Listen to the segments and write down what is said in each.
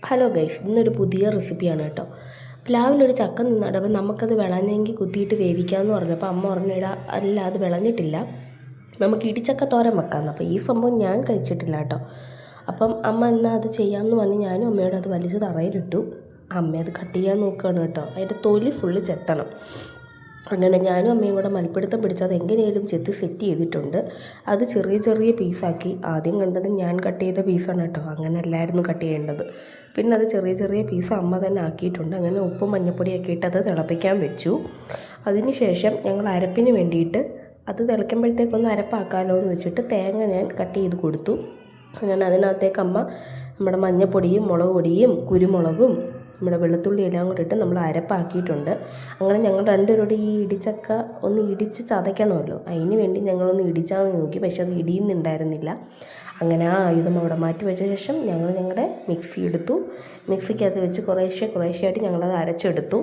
Hello guys, ഇന്നൊരു പുതിയ റെസിപ്പിയാണ് കേട്ടോ. പ്ലാവിലൊരു ചക്ക നിന്നാണ്. അപ്പം നമുക്കത് വിളഞ്ഞെങ്കിൽ കുത്തിയിട്ട് വേവിക്കാമെന്ന് പറഞ്ഞപ്പോൾ അമ്മ പറഞ്ഞിടാ അല്ല, അത് വിളഞ്ഞിട്ടില്ല, നമുക്ക് ഇടിച്ചക്ക തോരൻ വെക്കാമെന്ന്. അപ്പോൾ ഈ സംഭവം ഞാൻ കഴിച്ചിട്ടില്ല കേട്ടോ. അപ്പം അമ്മ എന്നാൽ അത് ചെയ്യാമെന്ന് പറഞ്ഞ് ഞാനും അമ്മയോട് അത് വലിച്ച് തറയിലിട്ടു. അമ്മ അത് കട്ട് ചെയ്യാൻ നോക്കുകയാണ് കേട്ടോ. അതിൻ്റെ തൊലി ഫുള്ള് ചെത്തണം. അങ്ങനെ ഞാനും അമ്മയും കൂടെ മൽപ്പിടുത്തം പിടിച്ച് അത് എങ്ങനെയും ചെത്തി സെറ്റ് ചെയ്തിട്ടുണ്ട്. അത് ചെറിയ ചെറിയ പീസാക്കി. ആദ്യം കണ്ടത് ഞാൻ കട്ട് ചെയ്ത പീസാണ് കേട്ടോ. അങ്ങനെ അല്ലായിരുന്നു കട്ട് ചെയ്യേണ്ടത്. പിന്നെ അത് ചെറിയ ചെറിയ പീസ് അമ്മ തന്നെ ആക്കിയിട്ടുണ്ട്. അങ്ങനെ ഉപ്പും മഞ്ഞപ്പൊടിയൊക്കെ ഇട്ട് അത് തിളപ്പിക്കാൻ വെച്ചു. അതിന് ശേഷം ഞങ്ങൾ അരപ്പിന് വേണ്ടിയിട്ട് അത് തിളയ്ക്കുമ്പോഴത്തേക്കൊന്ന് അരപ്പാക്കാമല്ലോ എന്ന് വെച്ചിട്ട് തേങ്ങ ഞാൻ കട്ട് ചെയ്ത് കൊടുത്തു. അങ്ങനെ അതിനകത്തേക്ക് അമ്മ നമ്മുടെ മഞ്ഞപ്പൊടിയും മുളക് പൊടിയും കുരുമുളകും നമ്മുടെ വെളുത്തുള്ളി എല്ലാം കൂടി ഇട്ട് നമ്മൾ അരപ്പാക്കിയിട്ടുണ്ട്. അങ്ങനെ ഞങ്ങൾ രണ്ടുപേരോട് ഈ ഇടിച്ചക്ക ഒന്ന് ഇടിച്ച് ചതയ്ക്കണമല്ലോ, അതിന് വേണ്ടി ഞങ്ങളൊന്ന് ഇടിച്ചാന്ന് നോക്കി. പക്ഷെ അത് ഇടിയുന്നുണ്ടായിരുന്നില്ല. അങ്ങനെ ആ ആയുധം അവിടെ മാറ്റി വെച്ച ശേഷം ഞങ്ങൾ ഞങ്ങളുടെ മിക്സി എടുത്തു. മിക്സിക്കകത്ത് വെച്ച് കുറേശ്ശെയായിട്ട് ഞങ്ങളത് അരച്ചെടുത്തു.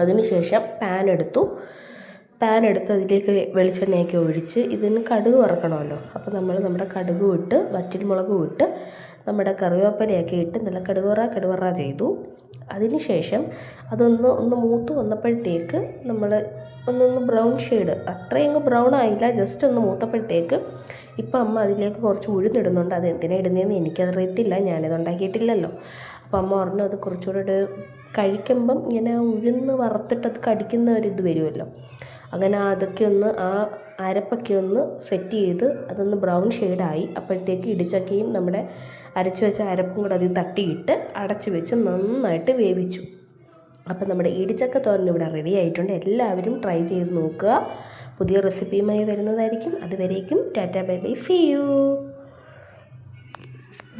അതിനുശേഷം പാൻ എടുത്ത് അതിലേക്ക് വെളിച്ചെണ്ണയൊക്കെ ഒഴിച്ച് ഇതിന് കടുക് വറക്കണമല്ലോ. അപ്പോൾ നമ്മൾ നമ്മുടെ കടുകും ഇട്ട് വറ്റൽമുളകും ഇട്ട് നമ്മുടെ കറിവേപ്പിലയൊക്കെ ഇട്ട് നല്ല കടുവറ ചെയ്തു. അതിന് ശേഷം അതൊന്ന് മൂത്ത് വന്നപ്പോഴത്തേക്ക് നമ്മൾ ഒന്നൊന്ന് ബ്രൗൺ ഷെയ്ഡ്, അത്രയങ്ങ് ബ്രൗൺ ആയില്ല, ജസ്റ്റ് ഒന്ന് മൂത്തപ്പോഴത്തേക്ക് ഇപ്പം അമ്മ അതിലേക്ക് കുറച്ച് ഉഴുന്നിടുന്നുണ്ട്. അത് എന്തിനാണ് ഇടുന്നതെന്ന് എനിക്കറിയത്തില്ല, ഞാനിത് ഉണ്ടാക്കിയിട്ടില്ലല്ലോ. അപ്പോൾ അമ്മ പറഞ്ഞു അത് കുറച്ചുകൂടെ കഴിക്കുമ്പം ഇങ്ങനെ ഉഴുന്ന് വറുത്തിട്ട് അത് കടിക്കുന്ന ഒരിത് വരുമല്ലോ. അങ്ങനെ അതൊക്കെ ഒന്ന് ആ അരപ്പൊക്കെ ഒന്ന് സെറ്റ് ചെയ്ത് അതൊന്ന് ബ്രൗൺ ഷെയ്ഡായി. അപ്പോഴത്തേക്ക് ഇടിച്ചക്കയും നമ്മുടെ അരച്ചു വെച്ച അരപ്പും കൂടെ അതിൽ തട്ടിയിട്ട് അടച്ചു വെച്ച് നന്നായിട്ട് വേവിച്ചു. അപ്പം നമ്മുടെ ഇടിച്ചക്ക തോരൻ ഇവിടെ റെഡി ആയിട്ടുണ്ട്. എല്ലാവരും ട്രൈ ചെയ്ത് നോക്കുക. പുതിയ റെസിപ്പിയുമായി വരുന്നതായിരിക്കും. അതുവരേക്കും tata bye bye, see U.